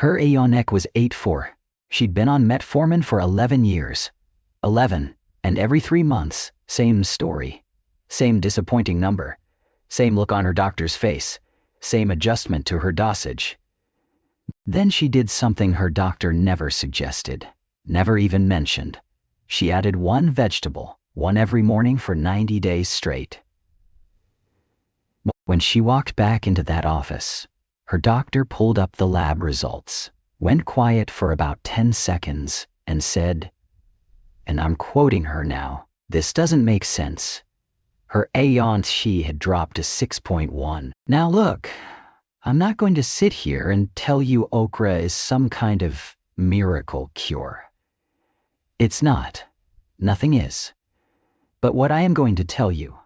Her A1C was 8.4. She'd been on metformin for 11 years. 11, and every 3 months, same story. Same disappointing number. Same look on her doctor's face. Same adjustment to her dosage. Then she did something her doctor never suggested, never even mentioned. She added one vegetable, one every morning for 90 days straight. When she walked back into that office, her doctor pulled up the lab results, went quiet for about 10 seconds, and said, and I'm quoting her now, "This doesn't make sense." Her A1C had dropped to 6.1. Now look, I'm not going to sit here and tell you okra is some kind of miracle cure. It's not. Nothing is. But what I am going to tell you,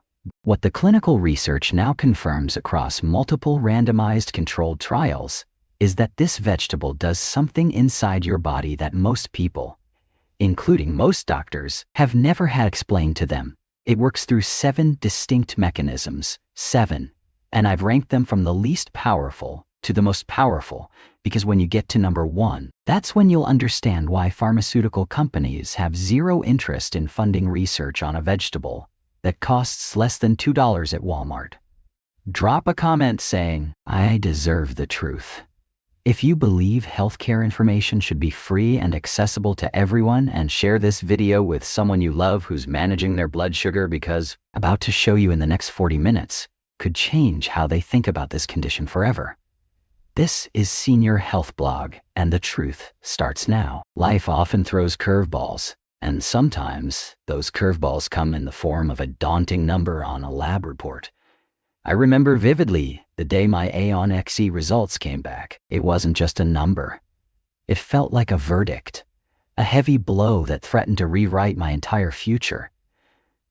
what the clinical research now confirms across multiple randomized controlled trials, is that this vegetable does something inside your body that most people, including most doctors, have never had explained to them. It works through 7 distinct mechanisms, 7, and I've ranked them from the least powerful to the most powerful, because when you get to number 1, that's when you'll understand why pharmaceutical companies have zero interest in funding research on a vegetable that costs less than $2 at Walmart. Drop a comment saying, "I deserve the truth." If you believe healthcare information should be free and accessible to everyone, and share this video with someone you love who's managing their blood sugar, because about to show you in the next 40 minutes could change how they think about this condition forever. This is Senior Health Blog, and the truth starts now. Life often throws curveballs, and sometimes those curveballs come in the form of a daunting number on a lab report. I remember vividly the day my A1C results came back. It wasn't just a number. It felt like a verdict, a heavy blow that threatened to rewrite my entire future.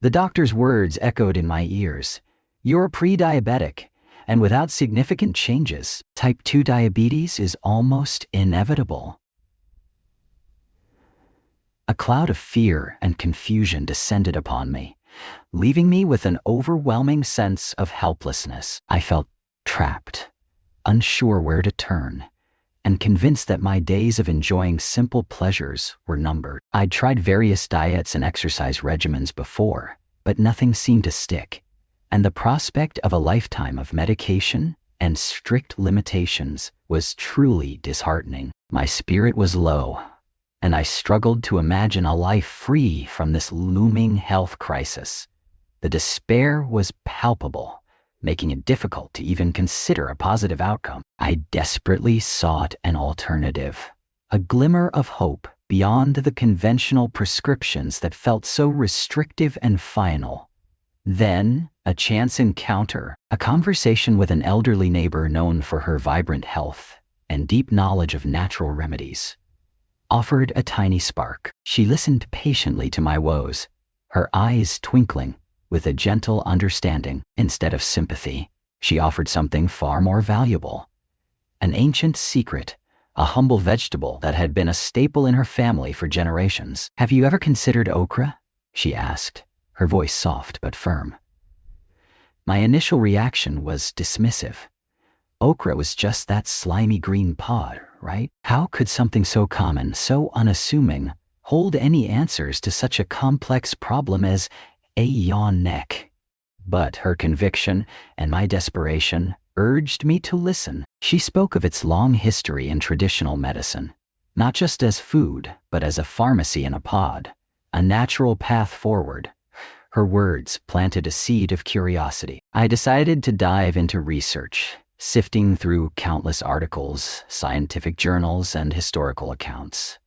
The doctor's words echoed in my ears. "You're pre-diabetic, and without significant changes, type 2 diabetes is almost inevitable." A cloud of fear and confusion descended upon me, leaving me with an overwhelming sense of helplessness. I felt trapped, unsure where to turn, and convinced that my days of enjoying simple pleasures were numbered. I'd tried various diets and exercise regimens before, but nothing seemed to stick, and the prospect of a lifetime of medication and strict limitations was truly disheartening. My spirit was low, and I struggled to imagine a life free from this looming health crisis. The despair was palpable, making it difficult to even consider a positive outcome. I desperately sought an alternative, a glimmer of hope beyond the conventional prescriptions that felt so restrictive and final. Then, a chance encounter, a conversation with an elderly neighbor known for her vibrant health and deep knowledge of natural remedies, offered a tiny spark. She listened patiently to my woes, her eyes twinkling with a gentle understanding. Instead of sympathy, she offered something far more valuable. An ancient secret, a humble vegetable that had been a staple in her family for generations. "Have you ever considered okra?" she asked, her voice soft but firm. My initial reaction was dismissive. Okra was just that slimy green pod, right? How could something so common, so unassuming, hold any answers to such a complex problem as A1C? But her conviction and my desperation urged me to listen. She spoke of its long history in traditional medicine, not just as food, but as a pharmacy in a pod, a natural path forward. Her words planted a seed of curiosity. I decided to dive into research, sifting through countless articles, scientific journals, and historical accounts.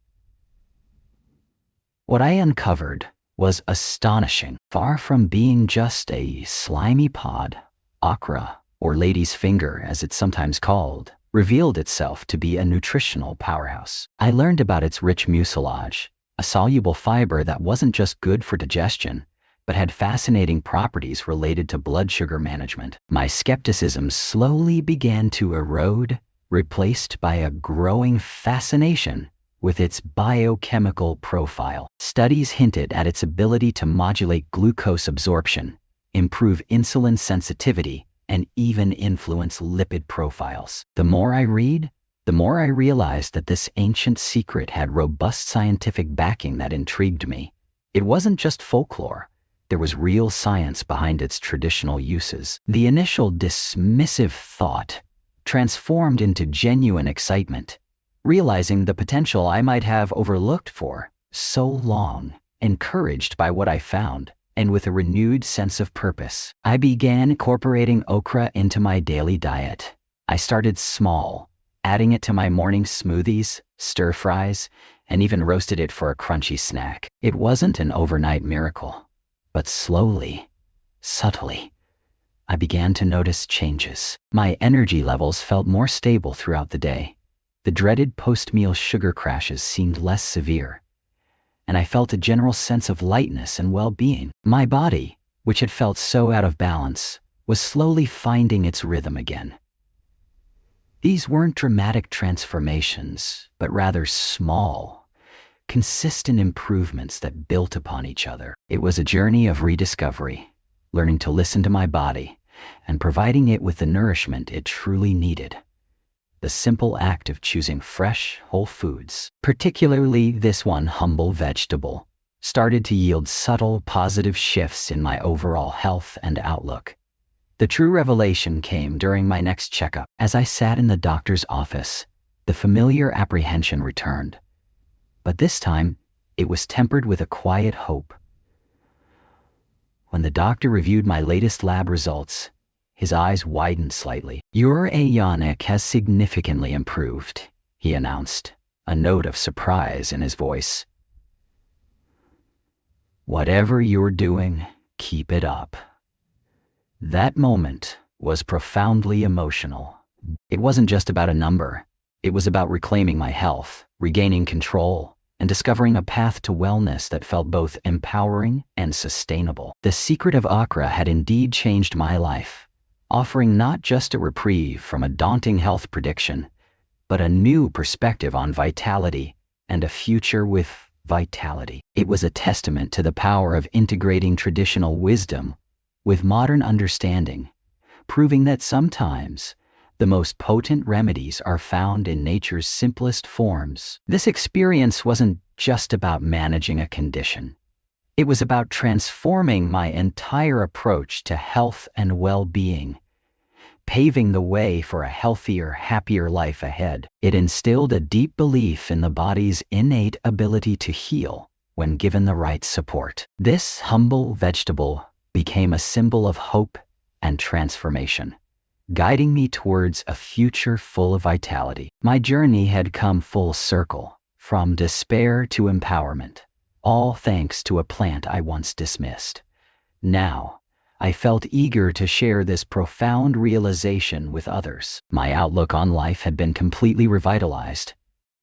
What I uncovered was astonishing. Far from being just a slimy pod, okra, or lady's finger as it's sometimes called, revealed itself to be a nutritional powerhouse. I learned about its rich mucilage, a soluble fiber that wasn't just good for digestion, but had fascinating properties related to blood sugar management. My skepticism slowly began to erode, replaced by a growing fascination with its biochemical profile. Studies hinted at its ability to modulate glucose absorption, improve insulin sensitivity, and even influence lipid profiles. The more I read, the more I realized that this ancient secret had robust scientific backing that intrigued me. It wasn't just folklore. There was real science behind its traditional uses. The initial dismissive thought transformed into genuine excitement, realizing the potential I might have overlooked for so long. Encouraged by what I found, and with a renewed sense of purpose, I began incorporating okra into my daily diet. I started small, adding it to my morning smoothies, stir-fries, and even roasted it for a crunchy snack. It wasn't an overnight miracle, but slowly, subtly, I began to notice changes. My energy levels felt more stable throughout the day. The dreaded post-meal sugar crashes seemed less severe, and I felt a general sense of lightness and well-being. My body, which had felt so out of balance, was slowly finding its rhythm again. These weren't dramatic transformations, but rather small, consistent improvements that built upon each other. It was a journey of rediscovery, learning to listen to my body and providing it with the nourishment it truly needed. The simple act of choosing fresh, whole foods, particularly this one humble vegetable, started to yield subtle, positive shifts in my overall health and outlook. The true revelation came during my next checkup. As I sat in the doctor's office, the familiar apprehension returned. But this time, it was tempered with a quiet hope. When the doctor reviewed my latest lab results, his eyes widened slightly. "Your A1C has significantly improved," he announced, a note of surprise in his voice. "Whatever you're doing, keep it up." That moment was profoundly emotional. It wasn't just about a number. It was about reclaiming my health, regaining control, and discovering a path to wellness that felt both empowering and sustainable. The secret of Okra had indeed changed my life, offering not just a reprieve from a daunting health prediction, but a new perspective on vitality and a future with vitality. It was a testament to the power of integrating traditional wisdom with modern understanding, proving that sometimes the most potent remedies are found in nature's simplest forms. This experience wasn't just about managing a condition. It was about transforming my entire approach to health and well-being, paving the way for a healthier, happier life ahead. It instilled a deep belief in the body's innate ability to heal when given the right support. This humble vegetable became a symbol of hope and transformation, guiding me towards a future full of vitality. My journey had come full circle, from despair to empowerment, all thanks to a plant I once dismissed. Now, I felt eager to share this profound realization with others. My outlook on life had been completely revitalized.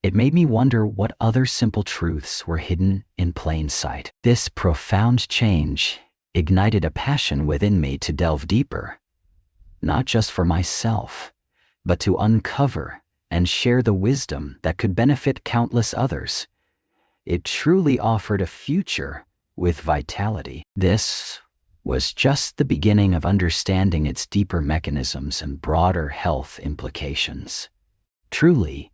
It made me wonder what other simple truths were hidden in plain sight. This profound change ignited a passion within me to delve deeper, not just for myself, but to uncover and share the wisdom that could benefit countless others. It truly offered a future with vitality. This was just the beginning of understanding its deeper mechanisms and broader health implications. Truly,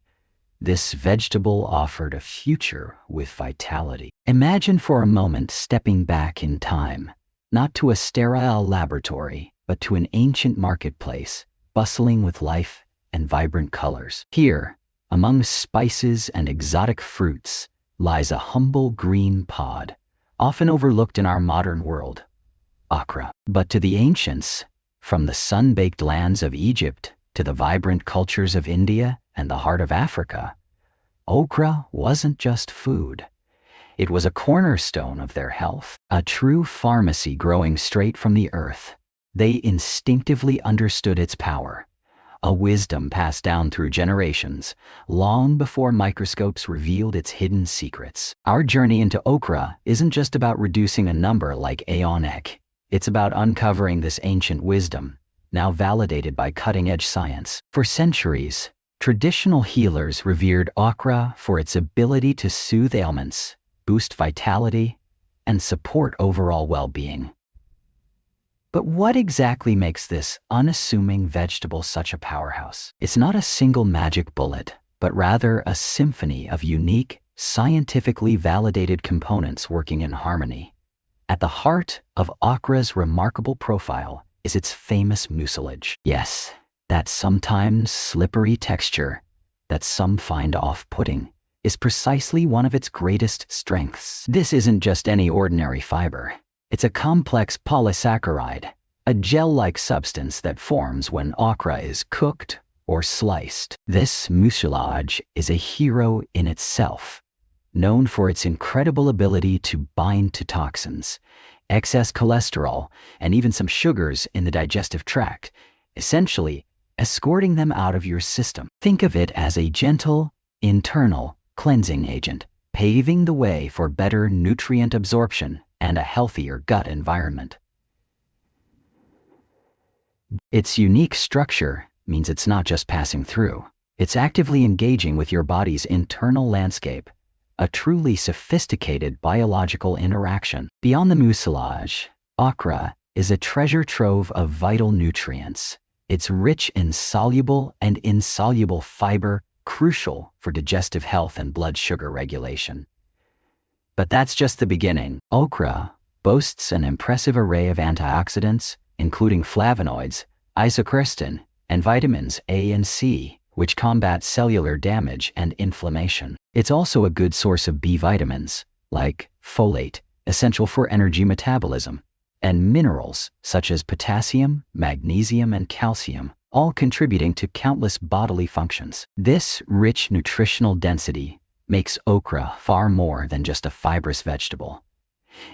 this vegetable offered a future with vitality. Imagine for a moment stepping back in time, not to a sterile laboratory, but to an ancient marketplace, bustling with life and vibrant colors. Here, among spices and exotic fruits, lies a humble green pod, often overlooked in our modern world, okra. But to the ancients, from the sun-baked lands of Egypt to the vibrant cultures of India and the heart of Africa, okra wasn't just food. It was a cornerstone of their health, a true pharmacy growing straight from the earth. They instinctively understood its power, a wisdom passed down through generations, long before microscopes revealed its hidden secrets. Our journey into okra isn't just about reducing a number like A1C. It's about uncovering this ancient wisdom, now validated by cutting-edge science. For centuries, traditional healers revered okra for its ability to soothe ailments, boost vitality, and support overall well-being. But what exactly makes this unassuming vegetable such a powerhouse? It's not a single magic bullet, but rather a symphony of unique, scientifically validated components working in harmony. At the heart of Okra's remarkable profile is its famous mucilage. Yes, that sometimes slippery texture that some find off-putting is precisely one of its greatest strengths. This isn't just any ordinary fiber. It's a complex polysaccharide, a gel-like substance that forms when okra is cooked or sliced. This mucilage is a hero in itself, known for its incredible ability to bind to toxins, excess cholesterol, and even some sugars in the digestive tract, essentially escorting them out of your system. Think of it as a gentle, internal cleansing agent, paving the way for better nutrient absorption and a healthier gut environment. Its unique structure means it's not just passing through, it's actively engaging with your body's internal landscape, a truly sophisticated biological interaction. Beyond the mucilage, okra is a treasure trove of vital nutrients. It's rich in soluble and insoluble fiber, crucial for digestive health and blood sugar regulation. But that's just the beginning. Okra boasts an impressive array of antioxidants, including flavonoids, isoquercetin, and vitamins A and C, which combat cellular damage and inflammation. It's also a good source of B vitamins, like folate, essential for energy metabolism, and minerals such as potassium, magnesium, and calcium, all contributing to countless bodily functions. This rich nutritional density makes okra far more than just a fibrous vegetable.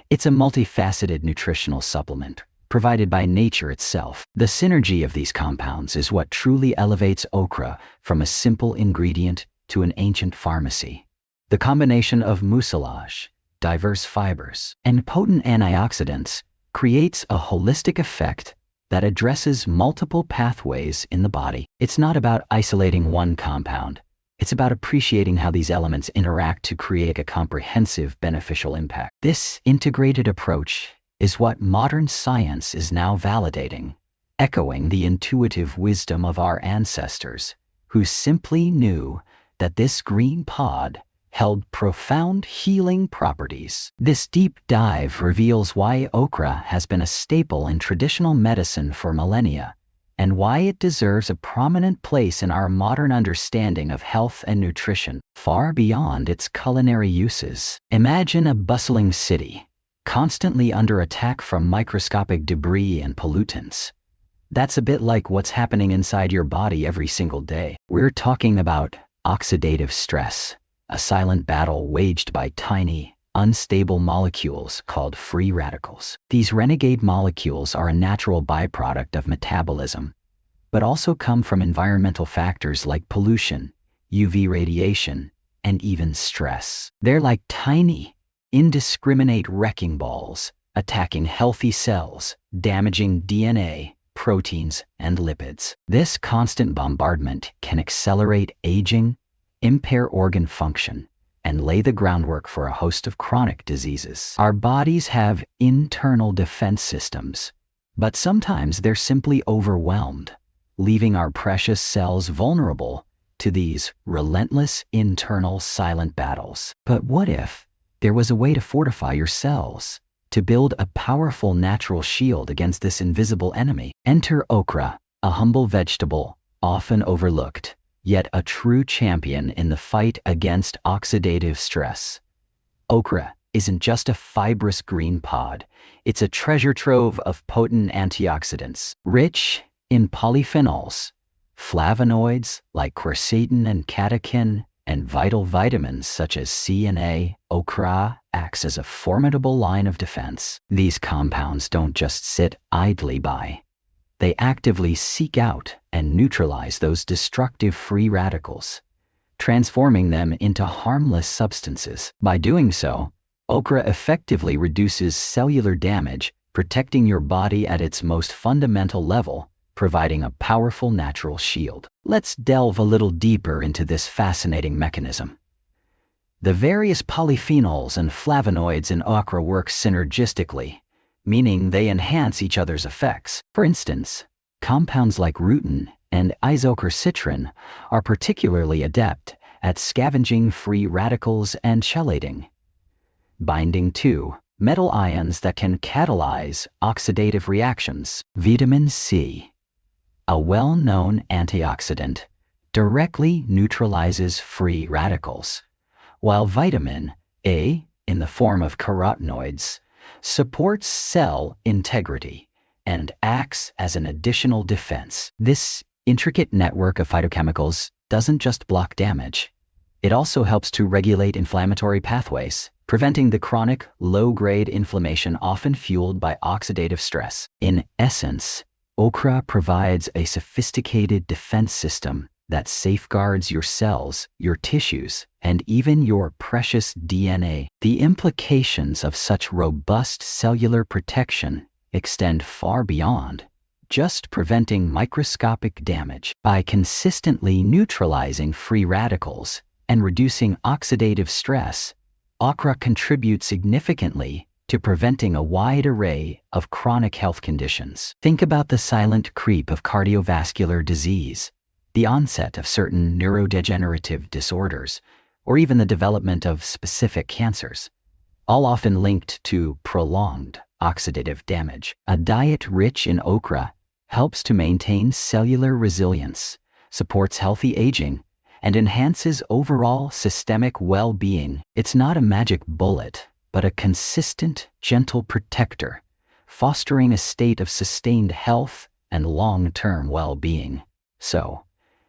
It's a multifaceted nutritional supplement provided by nature itself. The synergy of these compounds is what truly elevates okra from a simple ingredient to an ancient pharmacy. The combination of mucilage, diverse fibers, and potent antioxidants creates a holistic effect that addresses multiple pathways in the body. It's not about isolating one compound. It's about appreciating how these elements interact to create a comprehensive beneficial impact. This integrated approach is what modern science is now validating, echoing the intuitive wisdom of our ancestors, who simply knew that this green pod held profound healing properties. This deep dive reveals why okra has been a staple in traditional medicine for millennia, and why it deserves a prominent place in our modern understanding of health and nutrition, far beyond its culinary uses. Imagine a bustling city, constantly under attack from microscopic debris and pollutants. That's a bit like what's happening inside your body every single day. We're talking about oxidative stress, a silent battle waged by tiny, unstable molecules called free radicals. These renegade molecules are a natural byproduct of metabolism, but also come from environmental factors like pollution, UV radiation, and even stress. They're like tiny, indiscriminate wrecking balls, attacking healthy cells, damaging DNA, proteins, and lipids. This constant bombardment can accelerate aging, impair organ function, and lay the groundwork for a host of chronic diseases. Our bodies have internal defense systems, but sometimes they're simply overwhelmed, leaving our precious cells vulnerable to these relentless internal silent battles. But what if there was a way to fortify your cells, to build a powerful natural shield against this invisible enemy? Enter okra, a humble vegetable, often overlooked, yet a true champion in the fight against oxidative stress. Okra isn't just a fibrous green pod, it's a treasure trove of potent antioxidants, rich in polyphenols, flavonoids like quercetin and catechin, and vital vitamins such as C and A. Okra acts as a formidable line of defense. These compounds don't just sit idly by. They actively seek out and neutralize those destructive free radicals, transforming them into harmless substances. By doing so, okra effectively reduces cellular damage, protecting your body at its most fundamental level, providing a powerful natural shield. Let's delve a little deeper into this fascinating mechanism. The various polyphenols and flavonoids in okra work synergistically, meaning they enhance each other's effects. For instance, compounds like rutin and isoquercitrin are particularly adept at scavenging free radicals and chelating. Binding to metal ions that can catalyze oxidative reactions. Vitamin C, a well-known antioxidant, directly neutralizes free radicals, while vitamin A, in the form of carotenoids, supports cell integrity and acts as an additional defense. This intricate network of phytochemicals doesn't just block damage. It also helps to regulate inflammatory pathways, preventing the chronic, low-grade inflammation often fueled by oxidative stress. In essence, okra provides a sophisticated defense system that safeguards your cells, your tissues, and even your precious DNA. The implications of such robust cellular protection extend far beyond just preventing microscopic damage. By consistently neutralizing free radicals and reducing oxidative stress, okra contributes significantly to preventing a wide array of chronic health conditions. Think about the silent creep of cardiovascular disease, the onset of certain neurodegenerative disorders, or even the development of specific cancers, all often linked to prolonged oxidative damage. A diet rich in okra helps to maintain cellular resilience, supports healthy aging, and enhances overall systemic well-being. It's not a magic bullet, but a consistent, gentle protector, fostering a state of sustained health and long-term well-being. So,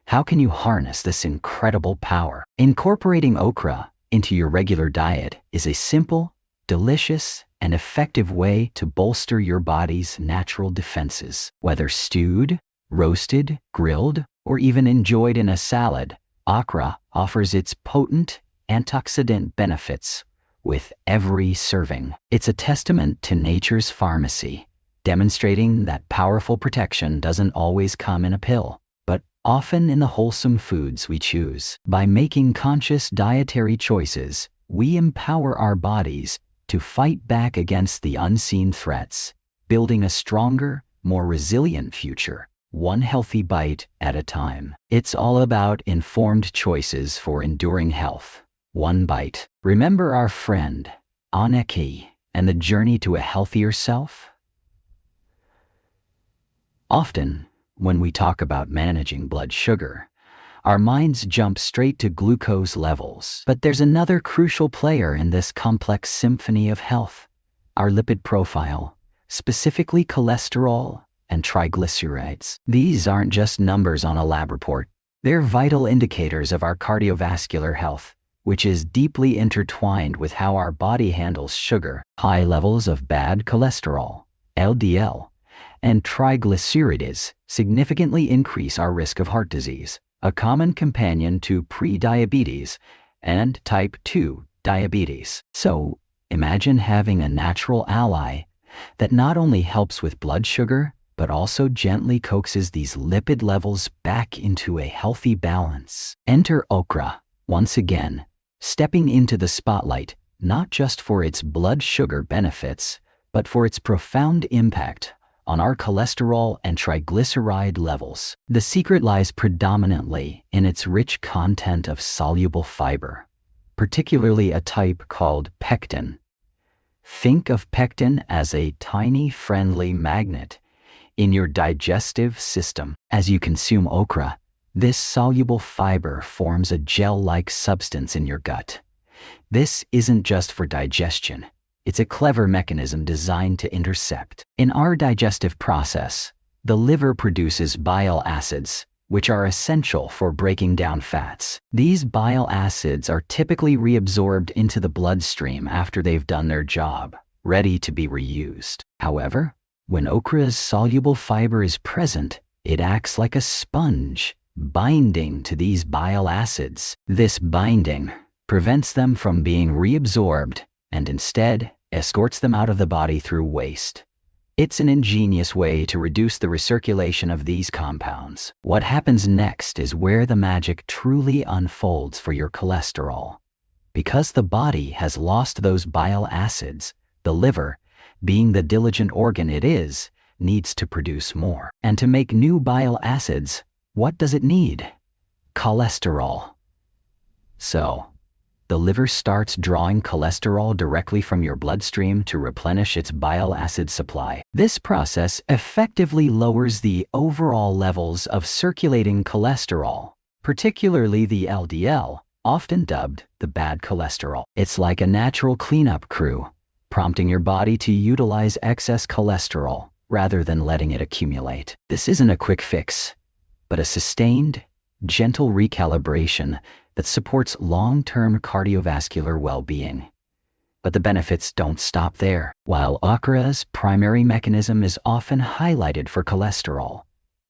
how can you harness this incredible power? Incorporating okra into your regular diet is a simple, delicious, and effective way to bolster your body's natural defenses. Whether stewed, roasted, grilled, or even enjoyed in a salad, okra offers its potent antioxidant benefits with every serving. It's a testament to nature's pharmacy, demonstrating that powerful protection doesn't always come in a pill, but often in the wholesome foods we choose. By making conscious dietary choices, we empower our bodies to fight back against the unseen threats, building a stronger, more resilient future, one healthy bite at a time. It's all about informed choices for enduring health, one bite. Remember our friend, A1C, and the journey to a healthier self? Often, when we talk about managing blood sugar, our minds jump straight to glucose levels. But there's another crucial player in this complex symphony of health: our lipid profile, specifically cholesterol and triglycerides. These aren't just numbers on a lab report. They're vital indicators of our cardiovascular health, which is deeply intertwined with how our body handles sugar. High levels of bad cholesterol, LDL, and triglycerides significantly increase our risk of heart disease, a common companion to pre-diabetes and type 2 diabetes. So, imagine having a natural ally that not only helps with blood sugar, but also gently coaxes these lipid levels back into a healthy balance. Enter okra, once again, stepping into the spotlight, not just for its blood sugar benefits, but for its profound impact on our cholesterol and triglyceride levels. The secret lies predominantly in its rich content of soluble fiber, particularly a type called pectin. Think of pectin as a tiny, friendly magnet in your digestive system. As you consume okra, this soluble fiber forms a gel-like substance in your gut. This isn't just for digestion. It's a clever mechanism designed to intercept. In our digestive process, the liver produces bile acids, which are essential for breaking down fats. These bile acids are typically reabsorbed into the bloodstream after they've done their job, ready to be reused. However, when okra's soluble fiber is present, it acts like a sponge, binding to these bile acids. This binding prevents them from being reabsorbed and instead escorts them out of the body through waste. It's an ingenious way to reduce the recirculation of these compounds. What happens next is where the magic truly unfolds for your cholesterol. Because the body has lost those bile acids, the liver, being the diligent organ it is, needs to produce more. And to make new bile acids, what does it need? Cholesterol. So, the liver starts drawing cholesterol directly from your bloodstream to replenish its bile acid supply. This process effectively lowers the overall levels of circulating cholesterol, particularly the LDL, often dubbed the bad cholesterol. It's like a natural cleanup crew, prompting your body to utilize excess cholesterol rather than letting it accumulate. This isn't a quick fix, but a sustained, gentle recalibration that supports long-term cardiovascular well-being. But the benefits don't stop there. While Okra's primary mechanism is often highlighted for cholesterol,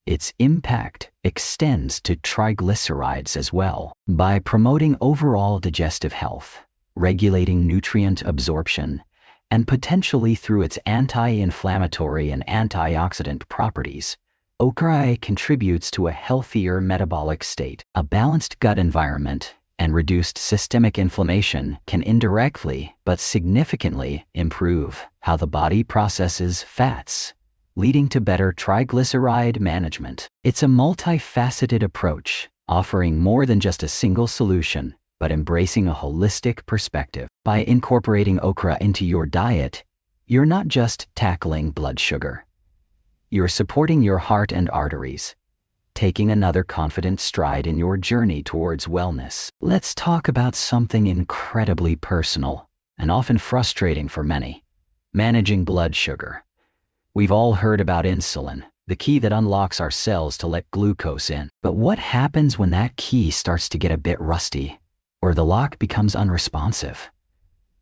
its impact extends to triglycerides as well. By promoting overall digestive health, regulating nutrient absorption, and potentially through its anti-inflammatory and antioxidant properties, Okra contributes to a healthier metabolic state. A balanced gut environment and reduced systemic inflammation can indirectly but significantly improve how the body processes fats, leading to better triglyceride management. It's a multifaceted approach, offering more than just a single solution, but embracing a holistic perspective. By incorporating okra into your diet, you're not just tackling blood sugar. You're supporting your heart and arteries, taking another confident stride in your journey towards wellness. Let's talk about something incredibly personal and often frustrating for many: managing blood sugar. We've all heard about insulin, the key that unlocks our cells to let glucose in. But what happens when that key starts to get a bit rusty, or the lock becomes unresponsive?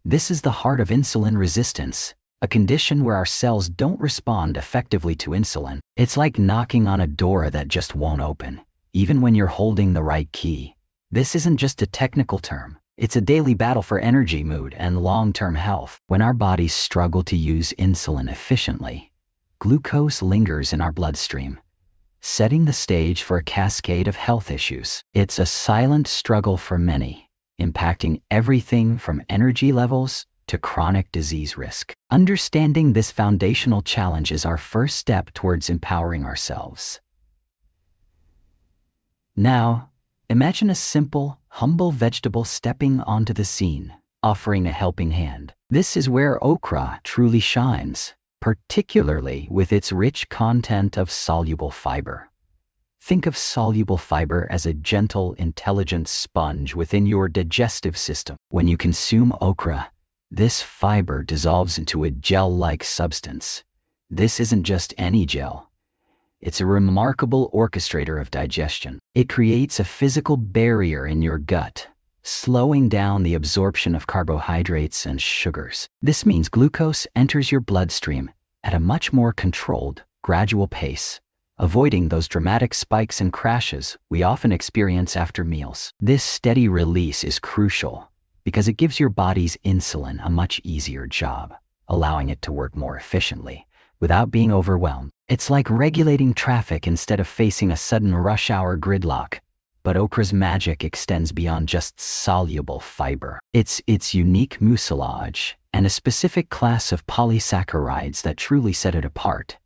This is the heart of insulin resistance, a condition where our cells don't respond effectively to insulin. It's like knocking on a door that just won't open, even when you're holding the right key. This isn't just a technical term. It's a daily battle for energy, mood, and long-term health. When our bodies struggle to use insulin efficiently, glucose lingers in our bloodstream, setting the stage for a cascade of health issues. It's a silent struggle for many, impacting everything from energy levels to chronic disease risk. Understanding this foundational challenge is our first step towards empowering ourselves. Now, imagine a simple, humble vegetable stepping onto the scene, offering a helping hand. This is where okra truly shines, particularly with its rich content of soluble fiber. Think of soluble fiber as a gentle, intelligent sponge within your digestive system. When you consume okra, this fiber dissolves into a gel-like substance. This isn't just any gel. It's a remarkable orchestrator of digestion. It creates a physical barrier in your gut, slowing down the absorption of carbohydrates and sugars. This means glucose enters your bloodstream at a much more controlled, gradual pace, avoiding those dramatic spikes and crashes we often experience after meals. This steady release is crucial because it gives your body's insulin a much easier job, allowing it to work more efficiently without being overwhelmed. It's like regulating traffic instead of facing a sudden rush hour gridlock. But okra's magic extends beyond just soluble fiber. It's its unique mucilage and a specific class of polysaccharides that truly set it apart.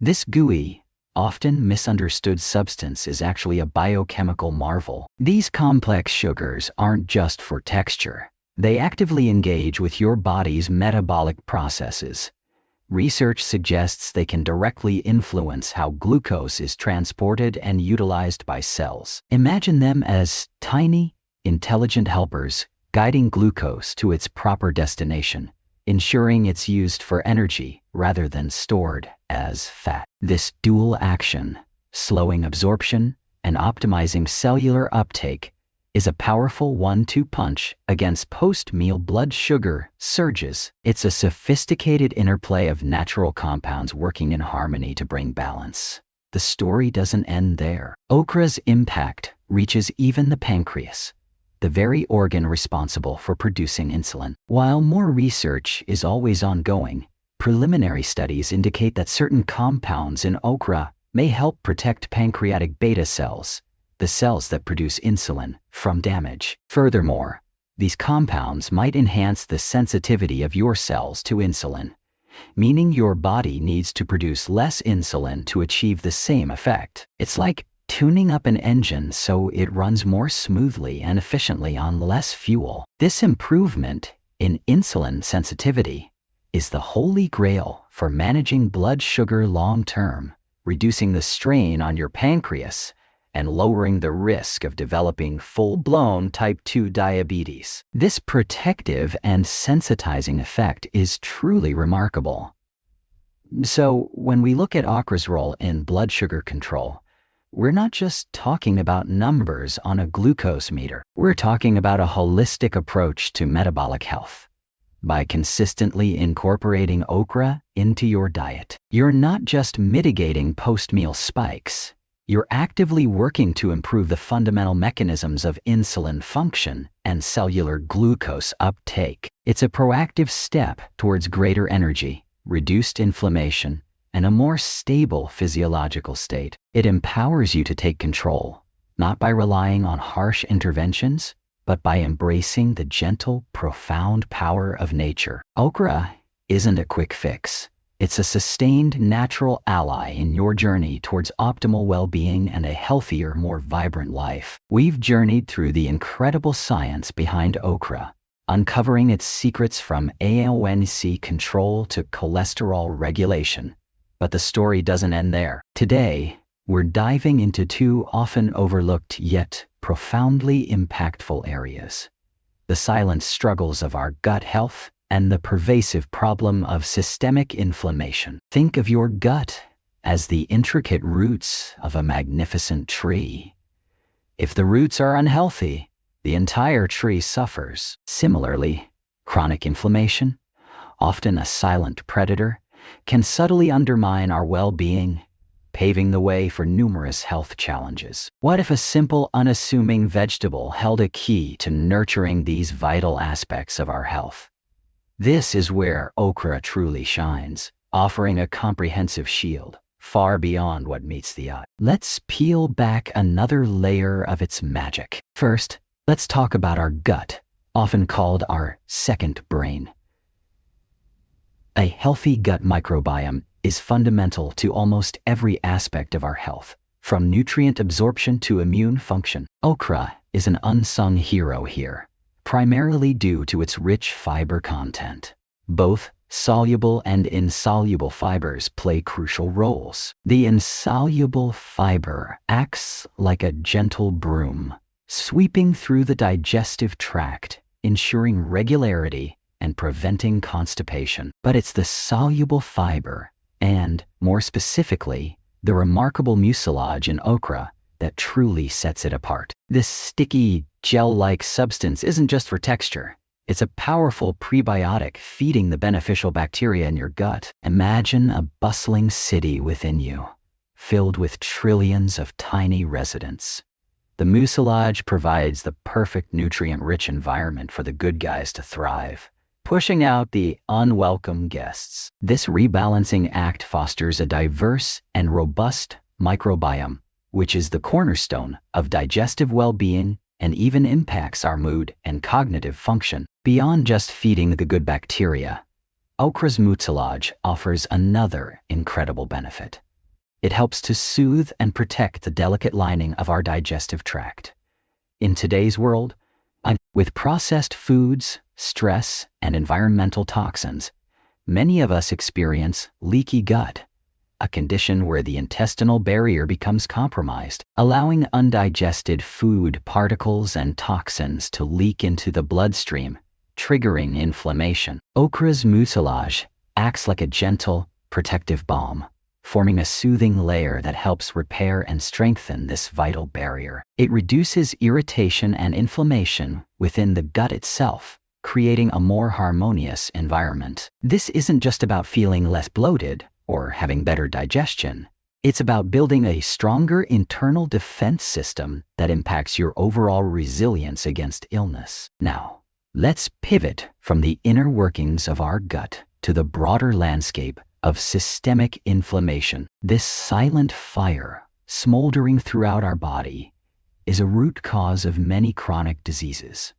This gooey, often misunderstood substance is actually a biochemical marvel. These complex sugars aren't just for texture. They actively engage with your body's metabolic processes. Research suggests they can directly influence how glucose is transported and utilized by cells. Imagine them as tiny, intelligent helpers guiding glucose to its proper destination, ensuring it's used for energy rather than stored as fat. This dual action, slowing absorption and optimizing cellular uptake, is a powerful 1-2 punch against post-meal blood sugar surges. It's a sophisticated interplay of natural compounds working in harmony to bring balance. The story doesn't end there. Okra's impact reaches even the pancreas, the very organ responsible for producing insulin. While more research is always ongoing, preliminary studies indicate that certain compounds in okra may help protect pancreatic beta cells, the cells that produce insulin, from damage. Furthermore, these compounds might enhance the sensitivity of your cells to insulin, meaning your body needs to produce less insulin to achieve the same effect. It's like tuning up an engine so it runs more smoothly and efficiently on less fuel. This improvement in insulin sensitivity is the holy grail for managing blood sugar long-term, reducing the strain on your pancreas and lowering the risk of developing full-blown type 2 diabetes. This protective and sensitizing effect is truly remarkable. So, when we look at okra's role in blood sugar control, we're not just talking about numbers on a glucose meter. We're talking about a holistic approach to metabolic health. By consistently incorporating okra into your diet, you're not just mitigating post-meal spikes, you're actively working to improve the fundamental mechanisms of insulin function and cellular glucose uptake. It's a proactive step towards greater energy, reduced inflammation, and a more stable physiological state. It empowers you to take control, not by relying on harsh interventions, but by embracing the gentle, profound power of nature. Okra isn't a quick fix. It's a sustained, natural ally in your journey towards optimal well-being and a healthier, more vibrant life. We've journeyed through the incredible science behind okra, uncovering its secrets from A1C control to cholesterol regulation. But the story doesn't end there. Today, we're diving into two often overlooked yet profoundly impactful areas: the silent struggles of our gut health and the pervasive problem of systemic inflammation. Think of your gut as the intricate roots of a magnificent tree. If the roots are unhealthy, the entire tree suffers. Similarly, chronic inflammation, often a silent predator, can subtly undermine our well-being, paving the way for numerous health challenges. What if a simple, unassuming vegetable held a key to nurturing these vital aspects of our health? This is where okra truly shines, offering a comprehensive shield, far beyond what meets the eye. Let's peel back another layer of its magic. First, let's talk about our gut, often called our second brain. A healthy gut microbiome is fundamental to almost every aspect of our health, from nutrient absorption to immune function. Okra is an unsung hero here, primarily due to its rich fiber content. Both soluble and insoluble fibers play crucial roles. The insoluble fiber acts like a gentle broom, sweeping through the digestive tract, ensuring regularity and preventing constipation. But it's the soluble fiber, and, more specifically, the remarkable mucilage in okra that truly sets it apart. This sticky, gel-like substance isn't just for texture. It's a powerful prebiotic feeding the beneficial bacteria in your gut. Imagine a bustling city within you, filled with trillions of tiny residents. The mucilage provides the perfect nutrient-rich environment for the good guys to thrive, pushing out the unwelcome guests. This rebalancing act fosters a diverse and robust microbiome, which is the cornerstone of digestive well-being and even impacts our mood and cognitive function. Beyond just feeding the good bacteria, okra's mucilage offers another incredible benefit. It helps to soothe and protect the delicate lining of our digestive tract. In today's world, with processed foods, stress, and environmental toxins, many of us experience leaky gut, a condition where the intestinal barrier becomes compromised, allowing undigested food particles and toxins to leak into the bloodstream, triggering inflammation. Okra's mucilage acts like a gentle, protective balm, forming a soothing layer that helps repair and strengthen this vital barrier. It reduces irritation and inflammation within the gut itself, creating a more harmonious environment. This isn't just about feeling less bloated or having better digestion. It's about building a stronger internal defense system that impacts your overall resilience against illness. Now, let's pivot from the inner workings of our gut to the broader landscape of systemic inflammation. This silent fire, smoldering throughout our body, is a root cause of many chronic diseases,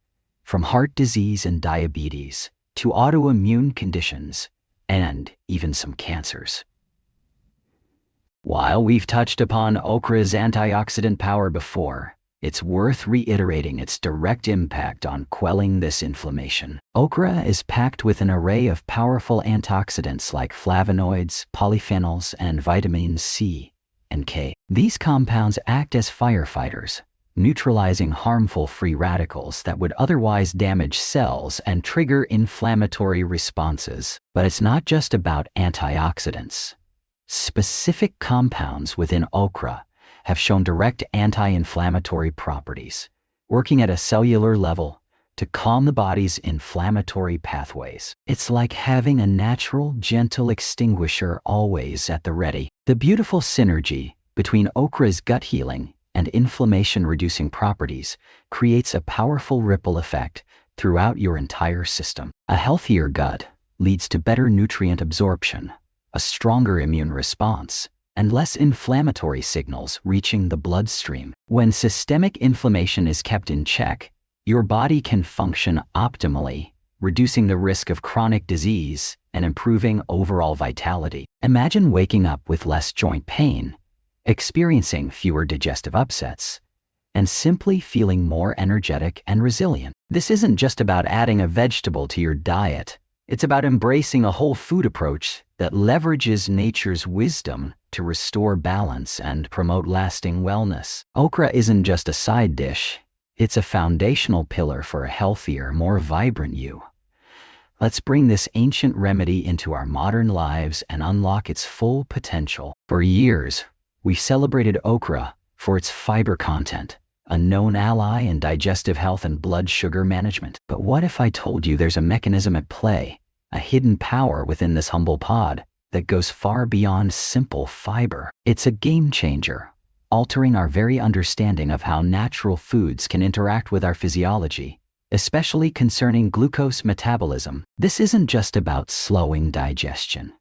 from heart disease and diabetes to autoimmune conditions and even some cancers. While we've touched upon okra's antioxidant power before, it's worth reiterating its direct impact on quelling this inflammation. Okra is packed with an array of powerful antioxidants like flavonoids, polyphenols, and vitamins C and K. These compounds act as firefighters, neutralizing harmful free radicals that would otherwise damage cells and trigger inflammatory responses. But it's not just about antioxidants. Specific compounds within okra have shown direct anti-inflammatory properties, working at a cellular level to calm the body's inflammatory pathways. It's like having a natural, gentle extinguisher always at the ready. The beautiful synergy between okra's gut healing and inflammation-reducing properties creates a powerful ripple effect throughout your entire system. A healthier gut leads to better nutrient absorption, a stronger immune response, and less inflammatory signals reaching the bloodstream. When systemic inflammation is kept in check, your body can function optimally, reducing the risk of chronic disease and improving overall vitality. Imagine waking up with less joint pain, experiencing fewer digestive upsets, and simply feeling more energetic and resilient. This isn't just about adding a vegetable to your diet. It's about embracing a whole food approach that leverages nature's wisdom to restore balance and promote lasting wellness. Okra isn't just a side dish. It's a foundational pillar for a healthier, more vibrant you. Let's bring this ancient remedy into our modern lives and unlock its full potential. For years, we've celebrated okra for its fiber content, a known ally in digestive health and blood sugar management. But what if I told you there's a mechanism at play, a hidden power within this humble pod that goes far beyond simple fiber? It's a game changer, altering our very understanding of how natural foods can interact with our physiology, especially concerning glucose metabolism. This isn't just about slowing digestion.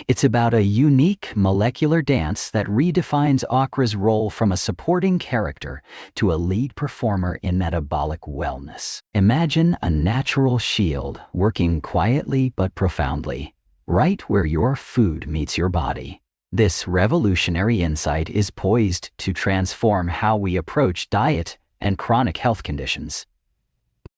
It's about a unique molecular dance that redefines okra's role from a supporting character to a lead performer in metabolic wellness. Imagine a natural shield working quietly but profoundly, right where your food meets your body. This revolutionary insight is poised to transform how we approach diet and chronic health conditions.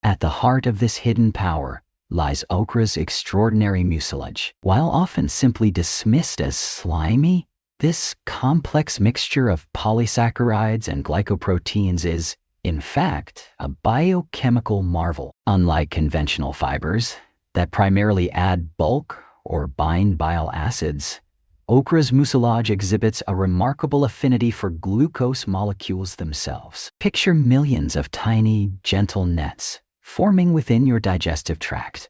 At the heart of this hidden power lies okra's extraordinary mucilage. While often simply dismissed as slimy, this complex mixture of polysaccharides and glycoproteins is, in fact, a biochemical marvel. Unlike conventional fibers that primarily add bulk or bind bile acids, okra's mucilage exhibits a remarkable affinity for glucose molecules themselves. Picture millions of tiny, gentle nets forming within your digestive tract,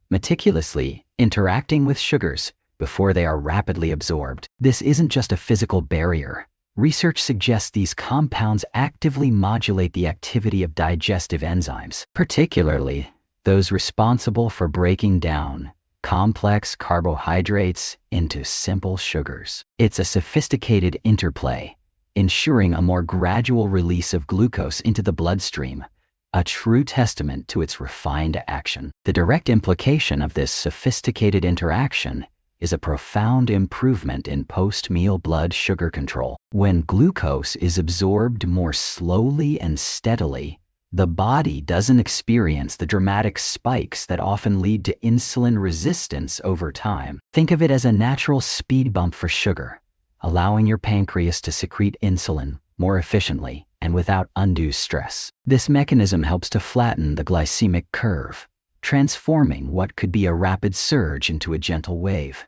meticulously interacting with sugars before they are rapidly absorbed. This isn't just a physical barrier. Research suggests these compounds actively modulate the activity of digestive enzymes, particularly those responsible for breaking down complex carbohydrates into simple sugars. It's a sophisticated interplay, ensuring a more gradual release of glucose into the bloodstream, a true testament to its refined action. The direct implication of this sophisticated interaction is a profound improvement in post-meal blood sugar control. When glucose is absorbed more slowly and steadily, the body doesn't experience the dramatic spikes that often lead to insulin resistance over time. Think of it as a natural speed bump for sugar, allowing your pancreas to secrete insulin more efficiently and without undue stress. This mechanism helps to flatten the glycemic curve, transforming what could be a rapid surge into a gentle wave.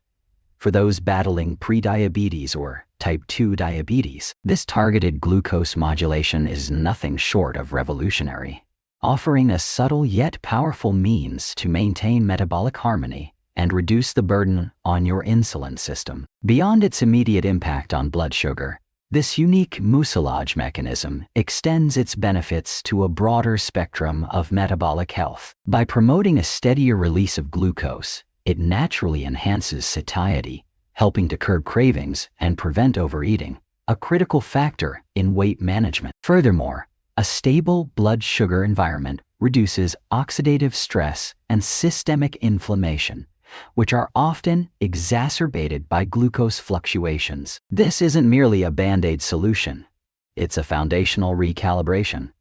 For those battling prediabetes or type 2 diabetes, this targeted glucose modulation is nothing short of revolutionary, offering a subtle yet powerful means to maintain metabolic harmony and reduce the burden on your insulin system. Beyond its immediate impact on blood sugar, this unique mucilage mechanism extends its benefits to a broader spectrum of metabolic health. By promoting a steadier release of glucose, it naturally enhances satiety, helping to curb cravings and prevent overeating, a critical factor in weight management. Furthermore, a stable blood sugar environment reduces oxidative stress and systemic inflammation, which are often exacerbated by glucose fluctuations. This isn't merely a band-aid solution. It's a foundational recalibration.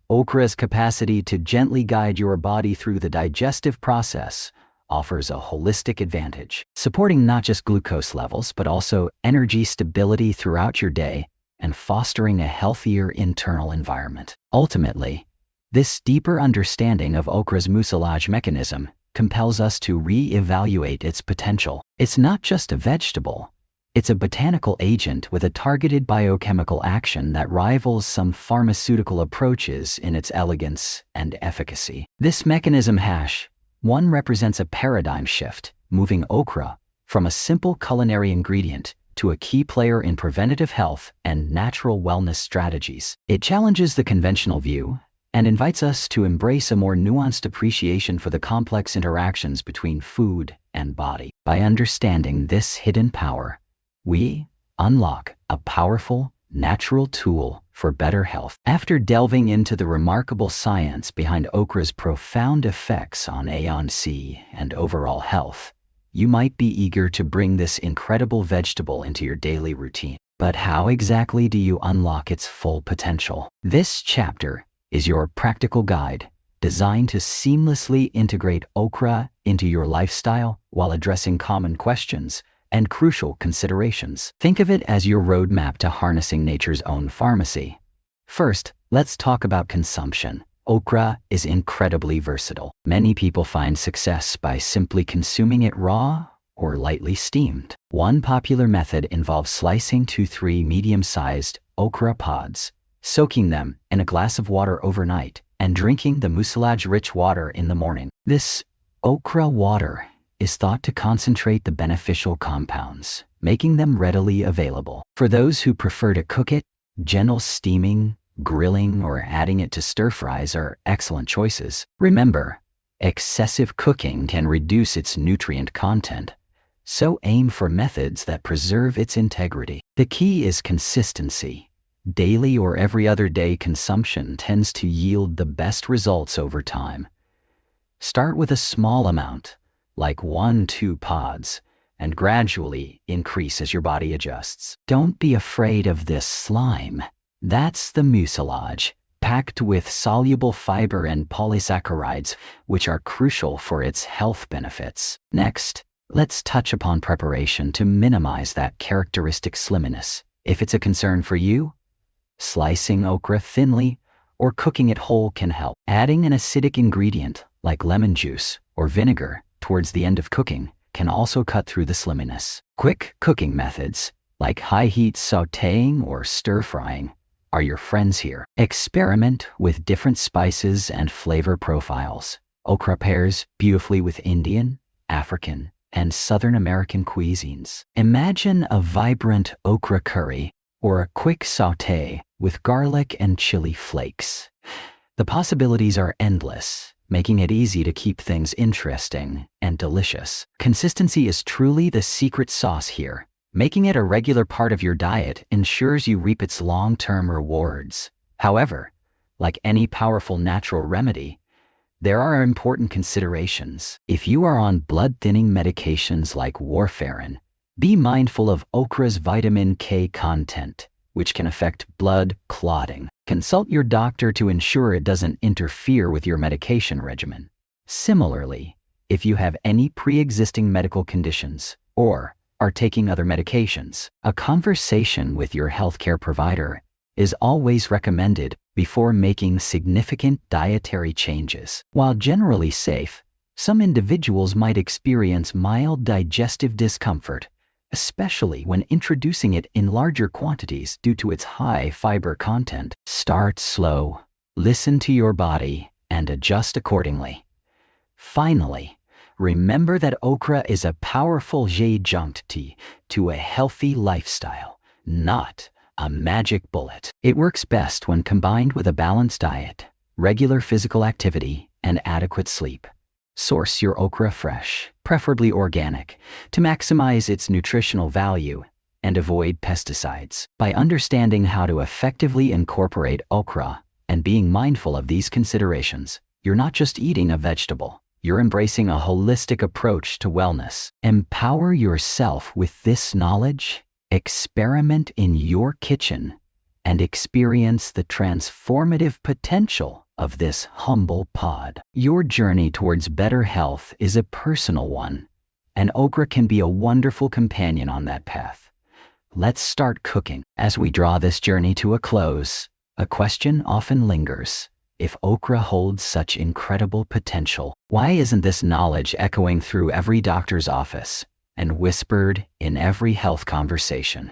Okra's capacity to gently guide your body through the digestive process offers a holistic advantage, supporting not just glucose levels, but also energy stability throughout your day and fostering a healthier internal environment. Ultimately, this deeper understanding of Okra's mucilage mechanism compels us to re-evaluate its potential. It's not just a vegetable. It's a botanical agent with a targeted biochemical action that rivals some pharmaceutical approaches in its elegance and efficacy. This mechanism one represents a paradigm shift, moving okra from a simple culinary ingredient to a key player in preventative health and natural wellness strategies. It challenges the conventional view and invites us to embrace a more nuanced appreciation for the complex interactions between food and body. By understanding this hidden power, we unlock a powerful, natural tool for better health. After delving into the remarkable science behind okra's profound effects on A1C and overall health, you might be eager to bring this incredible vegetable into your daily routine. But how exactly do you unlock its full potential? This chapter is your practical guide, designed to seamlessly integrate okra into your lifestyle while addressing common questions and crucial considerations. Think of it as your roadmap to harnessing nature's own pharmacy. First, let's talk about consumption. Okra is incredibly versatile. Many people find success by simply consuming it raw or lightly steamed. One popular method involves slicing 2 to 3 medium-sized okra pods, soaking them in a glass of water overnight, and drinking the mucilage-rich water in the morning. This okra water is thought to concentrate the beneficial compounds, making them readily available. For those who prefer to cook it, gentle steaming, grilling, or adding it to stir-fries are excellent choices. Remember, excessive cooking can reduce its nutrient content, so aim for methods that preserve its integrity. The key is consistency. Daily or every other day consumption tends to yield the best results over time. Start with a small amount, like 1-2 pods, and gradually increase as your body adjusts. Don't be afraid of this slime. That's the mucilage, packed with soluble fiber and polysaccharides, which are crucial for its health benefits. Next, let's touch upon preparation to minimize that characteristic slimness. If it's a concern for you, slicing okra thinly or cooking it whole can help. Adding an acidic ingredient like lemon juice or vinegar towards the end of cooking can also cut through the slimness. Quick cooking methods like high-heat sautéing or stir-frying are your friends here. Experiment with different spices and flavor profiles. Okra pairs beautifully with Indian, African, and Southern American cuisines. Imagine a vibrant okra curry or a quick sauté with garlic and chili flakes. The possibilities are endless, making it easy to keep things interesting and delicious. Consistency is truly the secret sauce here. Making it a regular part of your diet ensures you reap its long-term rewards. However, like any powerful natural remedy, there are important considerations. If you are on blood-thinning medications like warfarin, be mindful of okra's vitamin K content, which can affect blood clotting. Consult your doctor to ensure it doesn't interfere with your medication regimen. Similarly, if you have any pre-existing medical conditions or are taking other medications, a conversation with your healthcare provider is always recommended before making significant dietary changes. While generally safe, some individuals might experience mild digestive discomfort, especially when introducing it in larger quantities due to its high fiber content. Start slow, listen to your body, and adjust accordingly. Finally, remember that okra is a powerful adjunct to a healthy lifestyle, not a magic bullet. It works best when combined with a balanced diet, regular physical activity, and adequate sleep. Source your okra fresh, preferably organic, to maximize its nutritional value and avoid pesticides. By understanding how to effectively incorporate okra and being mindful of these considerations, you're not just eating a vegetable, you're embracing a holistic approach to wellness. Empower yourself with this knowledge, experiment in your kitchen, and experience the transformative potential of this humble pod. Your journey towards better health is a personal one, and Okra can be a wonderful companion on that path. Let's start cooking. As we draw this journey to a close, a question often lingers. If Okra holds such incredible potential, why isn't this knowledge echoing through every doctor's office and whispered in every health conversation?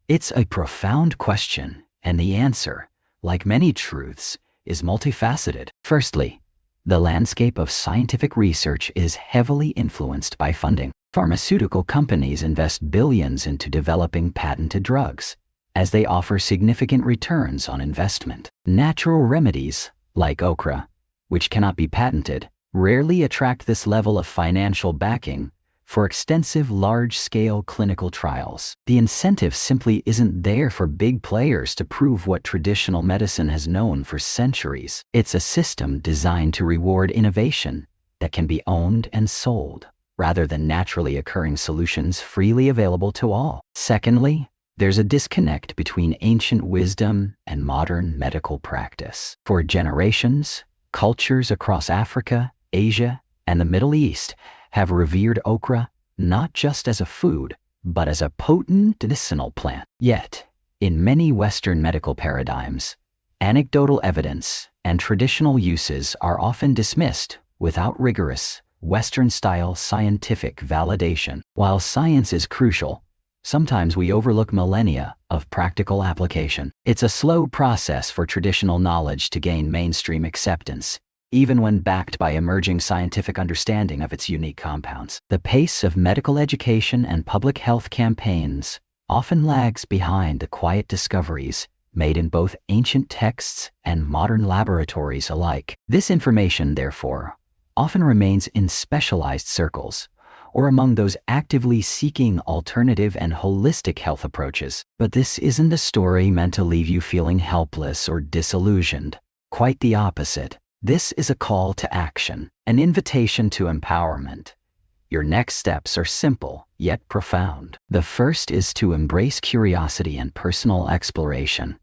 It's a profound question, and the answer, like many truths, is multifaceted. Firstly, the landscape of scientific research is heavily influenced by funding. Pharmaceutical companies invest billions into developing patented drugs, as they offer significant returns on investment. Natural remedies, like Okra, which cannot be patented, rarely attract this level of financial backing for extensive large-scale clinical trials. The incentive simply isn't there for big players to prove what traditional medicine has known for centuries. It's a system designed to reward innovation that can be owned and sold, rather than naturally occurring solutions freely available to all. Secondly, there's a disconnect between ancient wisdom and modern medical practice. For generations, cultures across Africa, Asia, and the Middle East have revered okra not just as a food, but as a potent medicinal plant. Yet, in many Western medical paradigms, anecdotal evidence and traditional uses are often dismissed without rigorous, Western-style scientific validation. While science is crucial, sometimes we overlook millennia of practical application. It's a slow process for traditional knowledge to gain mainstream acceptance, even when backed by emerging scientific understanding of its unique compounds. The pace of medical education and public health campaigns often lags behind the quiet discoveries made in both ancient texts and modern laboratories alike. This information, therefore, often remains in specialized circles, or among those actively seeking alternative and holistic health approaches. But this isn't a story meant to leave you feeling helpless or disillusioned. Quite the opposite. This is a call to action, an invitation to empowerment. Your next steps are simple, yet profound. The first is to embrace curiosity and personal exploration.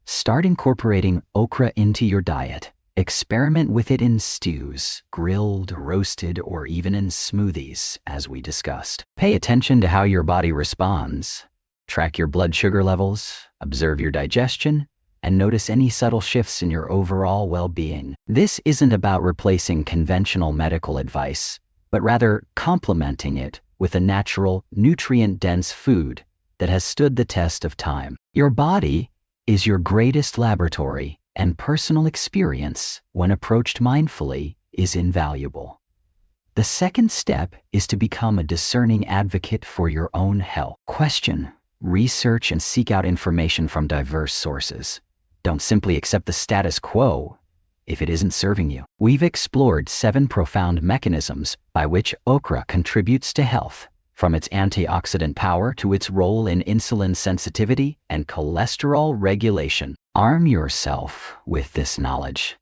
Start incorporating okra into your diet. Experiment with it in stews, grilled, roasted, or even in smoothies, as we discussed. Pay attention to how your body responds. Track your blood sugar levels, observe your digestion, and notice any subtle shifts in your overall well-being. This isn't about replacing conventional medical advice, but rather complementing it with a natural, nutrient-dense food that has stood the test of time. Your body is your greatest laboratory, and personal experience, when approached mindfully, is invaluable. The second step is to become a discerning advocate for your own health. Question, research, and seek out information from diverse sources. Don't simply accept the status quo if it isn't serving you. We've explored 7 profound mechanisms by which okra contributes to health, from its antioxidant power to its role in insulin sensitivity and cholesterol regulation. Arm yourself with this knowledge.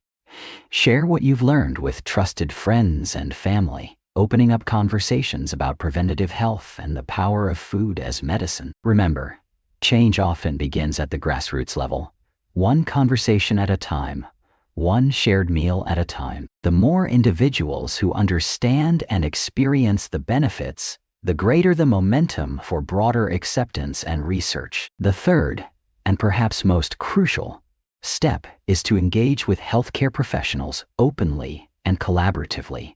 Share what you've learned with trusted friends and family, opening up conversations about preventative health and the power of food as medicine. Remember, change often begins at the grassroots level. One conversation at a time, one shared meal at a time. The more individuals who understand and experience the benefits, the greater the momentum for broader acceptance and research. The third, and perhaps most crucial, step is to engage with healthcare professionals openly and collaboratively.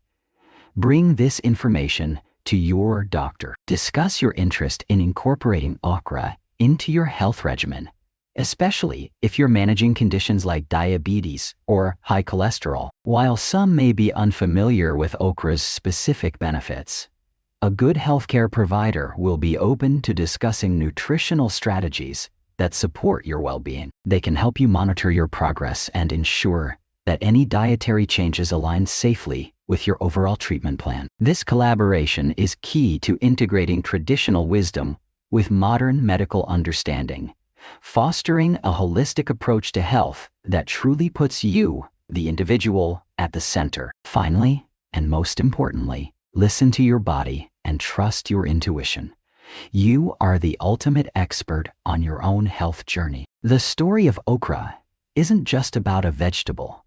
Bring this information to your doctor. Discuss your interest in incorporating okra into your health regimen, especially if you're managing conditions like diabetes or high cholesterol. While some may be unfamiliar with okra's specific benefits, a good healthcare provider will be open to discussing nutritional strategies that support your well-being. They can help you monitor your progress and ensure that any dietary changes align safely with your overall treatment plan. This collaboration is key to integrating traditional wisdom with modern medical understanding, fostering a holistic approach to health that truly puts you, the individual, at the center. Finally, And most importantly, listen to your body and trust your intuition. You are the ultimate expert on your own health journey. The story of okra isn't just about a vegetable.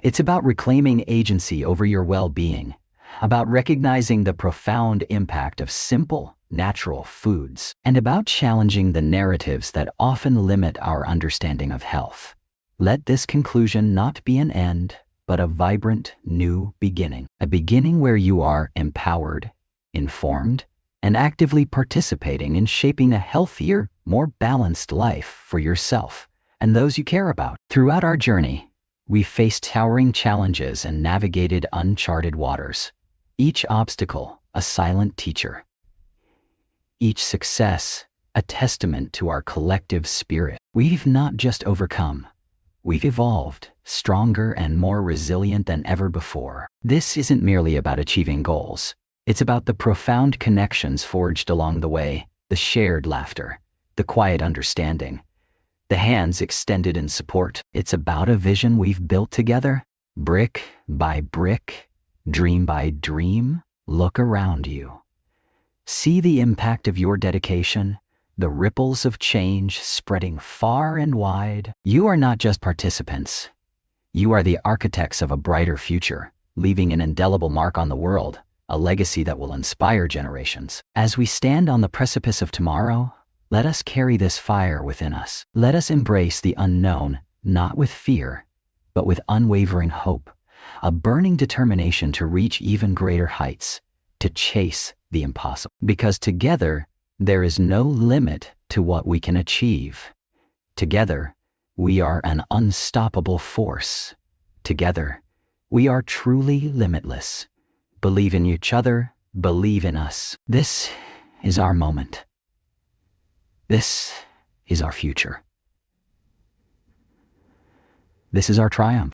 It's about reclaiming agency over your well-being, about recognizing the profound impact of simple, natural foods, and about challenging the narratives that often limit our understanding of health. Let this conclusion not be an end, but a vibrant new beginning. A beginning where you are empowered, informed, and actively participating in shaping a healthier, more balanced life for yourself and those you care about. Throughout our journey, we faced towering challenges and navigated uncharted waters. Each obstacle, a silent teacher. Each success, a testament to our collective spirit. We've not just overcome, we've evolved, stronger and more resilient than ever before. This isn't merely about achieving goals. It's about the profound connections forged along the way, the shared laughter, the quiet understanding, the hands extended in support. It's about a vision we've built together, brick by brick, dream by dream. Look around you. See the impact of your dedication, the ripples of change spreading far and wide. You are not just participants. You are the architects of a brighter future, leaving an indelible mark on the world, a legacy that will inspire generations. As we stand on the precipice of tomorrow, let us carry this fire within us. Let us embrace the unknown, not with fear, but with unwavering hope, a burning determination to reach even greater heights, to chase the impossible. Because together, there is no limit to what we can achieve. Together, we are an unstoppable force. Together, we are truly limitless. Believe in each other, believe in us. This is our moment. This is our future. This is our triumph.